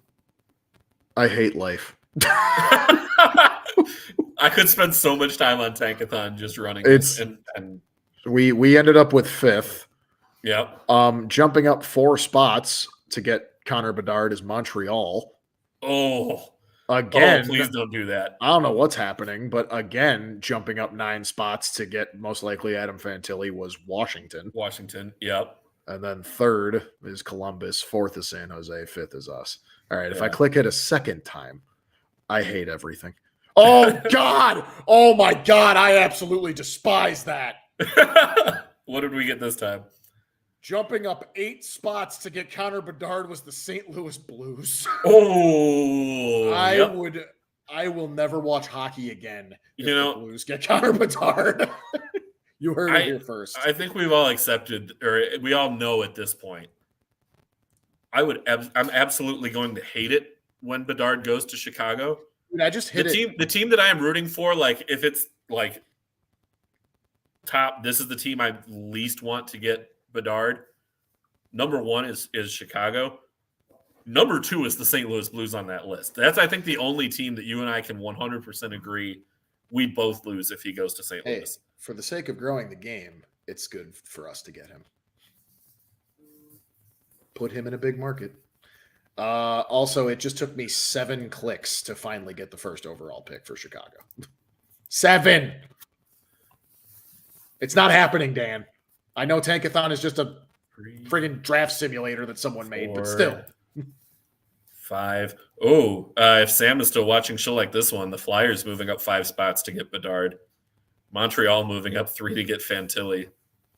I hate life. I could spend so much time on Tankathon just running this. And we ended up with fifth. Yep. Jumping up 4 spots to get Connor Bedard is Montreal. Oh. Again. Please don't do that. I don't know what's happening, but again, jumping up 9 spots to get most likely Adam Fantilli was Washington. Yep. And then third is Columbus, fourth is San Jose, fifth is us. All right, if I click it a second time, I hate everything. Oh, God. Oh, my God. I absolutely despise that. What did we get this time? Jumping up 8 spots to get Connor Bedard was the St. Louis Blues. Oh. I will never watch hockey again if the Blues get Connor Bedard. You heard it here first. I think we've all accepted, or we all know at this point. I'm absolutely going to hate it when Bedard goes to Chicago. Dude, I just hit the team that I am rooting for, like if it's like top, this is the team I least want to get Bedard. Number 1 is Chicago. Number 2 is the St. Louis Blues on that list. That's, I think, the only team that you and I can 100% agree we both lose if he goes to St. Louis. For the sake of growing the game, it's good for us to get him. Put him in a big market. Also, it just took me 7 clicks to finally get the first overall pick for Chicago. 7. It's not happening, Dan. I know Tankathon is just a friggin' draft simulator that someone made, but still. 5. Oh, if Sam is still watching, she'll like this one. The Flyers moving up 5 spots to get Bedard. Montreal moving up 3 to get Fantilli.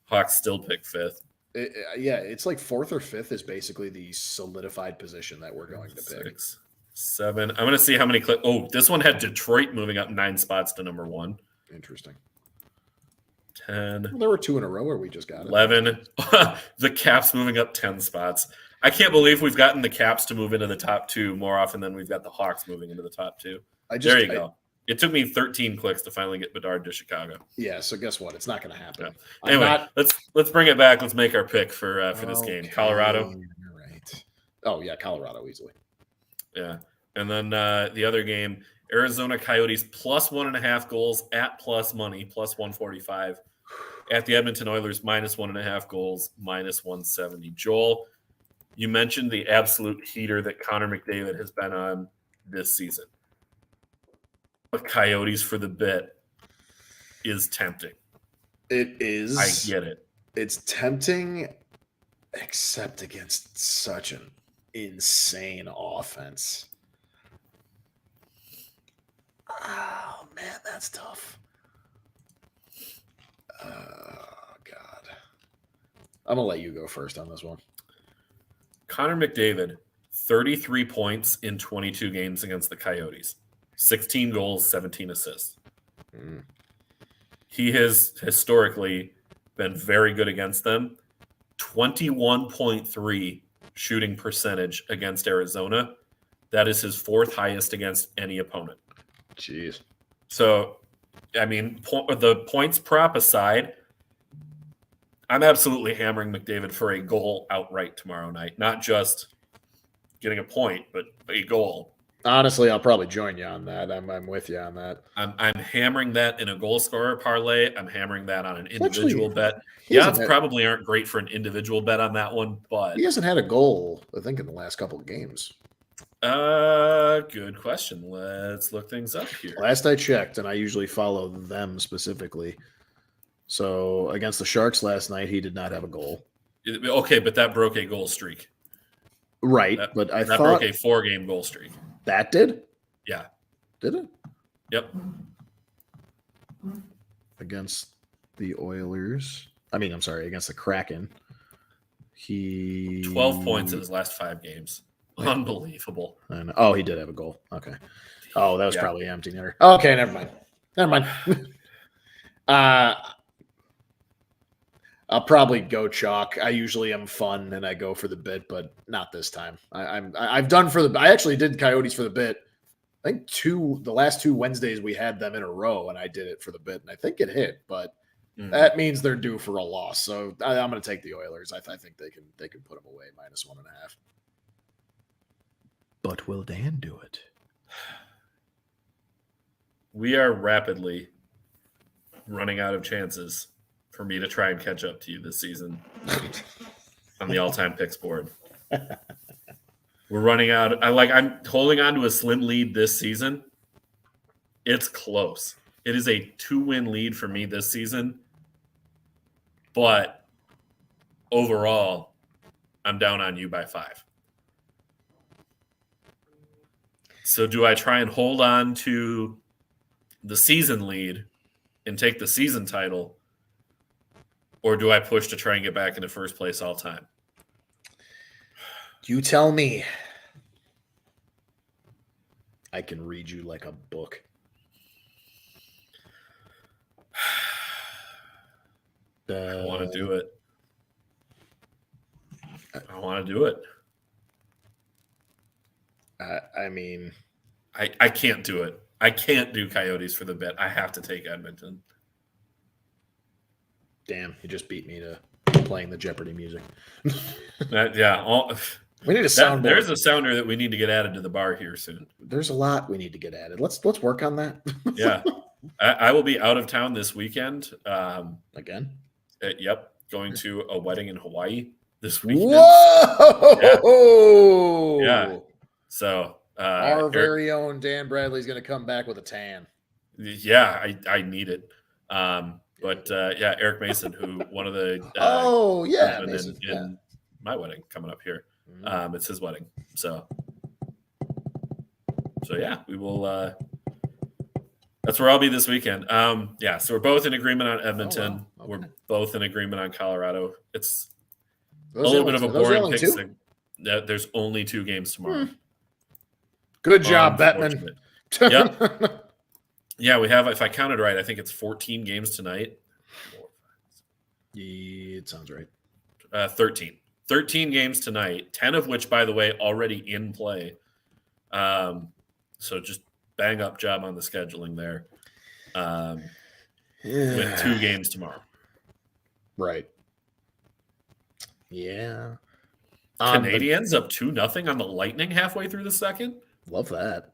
Hawks still pick fifth. It's like fourth or fifth is basically the solidified position that we're going to pick. 6, 7. I'm going to see how many click. Oh, this one had Detroit moving up 9 spots to number 1. Interesting. 10. Well, there were 2 in a row where we just got 11. The Caps moving up 10 spots. I can't believe we've gotten the Caps to move into the top 2 more often than we've got the Hawks moving into the top 2. There you go. It took me 13 clicks to finally get Bedard to Chicago. Yeah, so guess what? It's not going to happen. Yeah. Anyway, let's bring it back. Let's make our pick for this game. Colorado. You're right. Oh yeah, Colorado easily. Yeah, and then the other game, Arizona Coyotes plus 1.5 goals at plus money, plus 145. At the Edmonton Oilers minus 1.5 goals, minus 170. Joel, you mentioned the absolute heater that Connor McDavid has been on this season. The Coyotes for the bit is tempting. It is. I get it. It's tempting, except against such an insane offense. Oh, man, that's tough. Oh, God. I'm going to let you go first on this one. Connor McDavid, 33 points in 22 games against the Coyotes. 16 goals, 17 assists. He has historically been very good against them. 21.3 shooting percentage against Arizona. That is his 4th highest against any opponent. Jeez. So, I mean, the points prop aside, I'm absolutely hammering McDavid for a goal outright tomorrow night. Not just getting a point, but a goal. Honestly, I'll probably join you on that. I'm with you on that. I'm hammering that in a goal scorer parlay. I'm hammering that on an individual bet. The odds probably aren't great for an individual bet on that one, but he hasn't had a goal, I think, in the last couple of games. Good question. Let's look things up here. Last I checked, and I usually follow them specifically. So against the Sharks last night, he did not have a goal. Okay, but that broke a goal streak. Right, but I thought broke a 4-game goal streak. That did? Yeah. Did it? Yep. Against the Oilers. Against the Kraken. 12 points in his last 5 games. Unbelievable. Oh, he did have a goal. Okay. Oh, that was probably empty netter. Okay, never mind. I'll probably go chalk. I usually am fun and I go for the bit, but not this time. I've done for the. I actually did Coyotes for the bit. I think the last 2 Wednesdays we had them in a row, and I did it for the bit, and I think it hit. But that means they're due for a loss. So I'm going to take the Oilers. I think they can put them away minus 1.5. But will Dan do it? We are rapidly running out of chances for me to try and catch up to you this season on the all-time picks board. We're running out. I'm holding on to a slim lead this season. It's close. It is a 2-win lead for me this season. But overall, I'm down on you by 5. So do I try and hold on to the season lead and take the season title? Or do I push to try and get back into first place all time? You tell me. I can read you like a book. I want to do it. I want to do it. I can't do it. I can't do Coyotes for the bet. I have to take Edmonton. Damn, you just beat me to playing the Jeopardy music. We need a soundboard. There's a sounder that we need to get added to the bar here soon. There's a lot we need to get added. Let's work on that. Yeah. I will be out of town this weekend. Again? Yep. Going to a wedding in Hawaii this weekend. Whoa! Yeah. So our very own Dan Bradley's going to come back with a tan. Yeah, I need it. But Eric Mason, who one of the in my wedding coming up here. It's his wedding. So yeah, we will That's where I'll be this weekend. Yeah, so we're both in agreement on Edmonton. Oh, wow. Okay. We're both in agreement on Colorado. It's Those a little only, bit of a those boring only pick. two? There's only 2 games tomorrow. Good job, Bettman. Yep. Yeah, we have, if I counted right, I think it's 14 games tonight. Yeah, it sounds right. 13. 13 games tonight, 10 of which, by the way, already in play. So just bang up job on the scheduling there. With 2 games tomorrow. Right. Yeah. Canadians up 2-0 on the Lightning halfway through the second. Love that.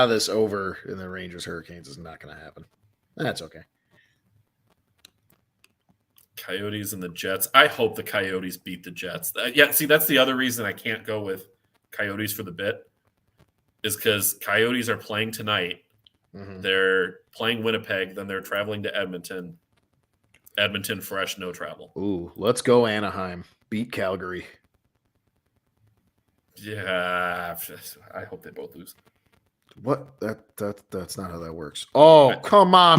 This over in the Rangers Hurricanes is not going to happen. That's okay. Coyotes and the Jets. I hope the Coyotes beat the Jets. See, that's the other reason I can't go with Coyotes for the bit, is because Coyotes are playing tonight. Mm-hmm. They're playing Winnipeg, then they're traveling to Edmonton. Edmonton fresh, no travel. Ooh, let's go Anaheim. Beat Calgary. Yeah, I hope they both lose. What? That's not how that works. Oh, come on,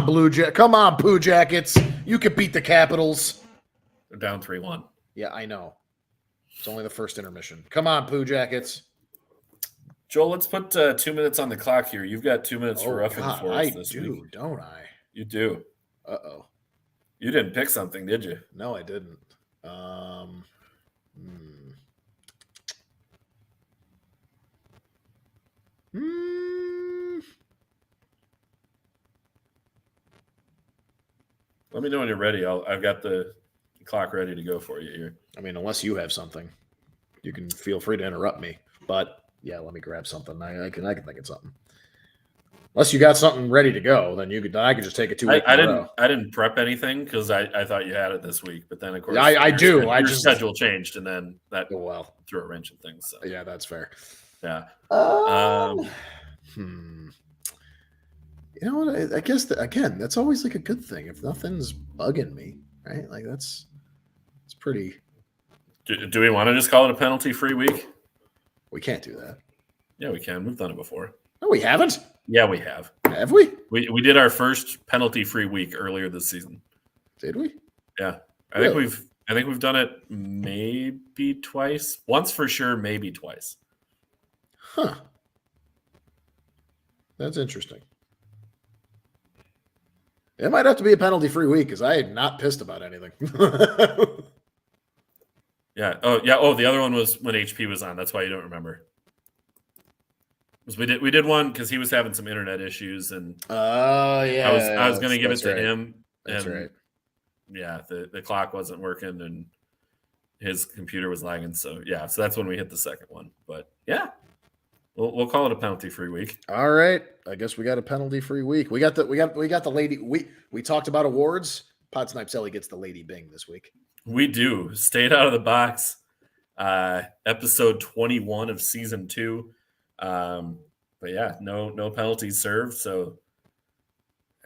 come on, Blue Jackets. You could beat the Capitals. They're down 3-1. Yeah, I know. It's only the first intermission. Come on, Blue Jackets. Joel, let's put 2 minutes on the clock here. You've got 2 minutes for roughing for us this week. I do, don't I? You do. Uh-oh. You didn't pick something, did you? No, I didn't. Let me know when you're ready. I've got the clock ready to go for you here. I mean, unless you have something, you can feel free to interrupt me. But yeah, let me grab something. I can think of something. Unless you got something ready to go, then I could just take it 2 weeks. I didn't prep anything because I thought you had it this week, but then of course I do. Your schedule changed, and then that threw a wrench in things. So. Yeah, that's fair. Yeah. You know what? I guess again, that's always like a good thing if nothing's bugging me, right? Like it's pretty. Do we want to just call it a penalty-free week? We can't do that. Yeah, we can. We've done it before. No, we haven't. Yeah, we have. Have we? We did our first penalty-free week earlier this season. Did we? Yeah, I think we've done it maybe twice. Once for sure, maybe twice. Huh. That's interesting. It might have to be a penalty-free week because I am not pissed about anything. Yeah. Oh, yeah. Oh, the other one was when HP was on. That's why you don't remember. We did one because he was having some internet issues, and yeah, I was going to give it to him. That's and, right. Yeah, the clock wasn't working, and his computer was lagging. So yeah, so that's when we hit the second one. But yeah, we'll call it a penalty-free week. All right, I guess we got a penalty-free week. We got the lady. We talked about awards. Snipe Celly gets the Lady Bing this week. We do. Stayed out of the box. Episode 21 of season 2. But yeah, no penalties served. So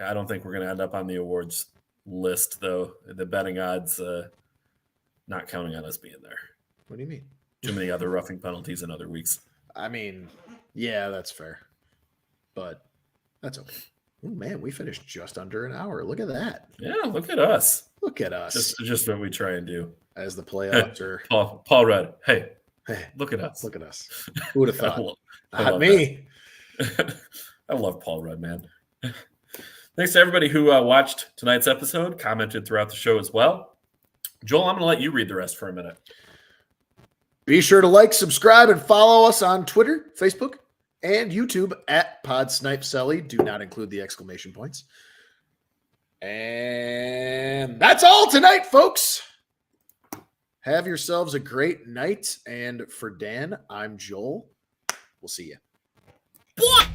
I don't think we're going to end up on the awards list, though. The betting odds not counting on us being there. What do you mean? Too many other roughing penalties in other weeks. I mean, yeah, that's fair. But that's okay. Oh, man, we finished just under an hour. Look at that. Yeah, look at us. Look at us. Just what we try and do. As the playoffs are. Paul Rudd. Hey, look at us. Look at us. Who would have thought? Not me. I love Paul Rudd, man. Thanks to everybody who watched tonight's episode, commented throughout the show as well. Joel, I'm going to let you read the rest for a minute. Be sure to like, subscribe, and follow us on Twitter, Facebook, and YouTube at Snipe Celly. Do not include the exclamation points. And that's all tonight, folks. Have yourselves a great night. And for Dan, I'm Joel. We'll see you. What?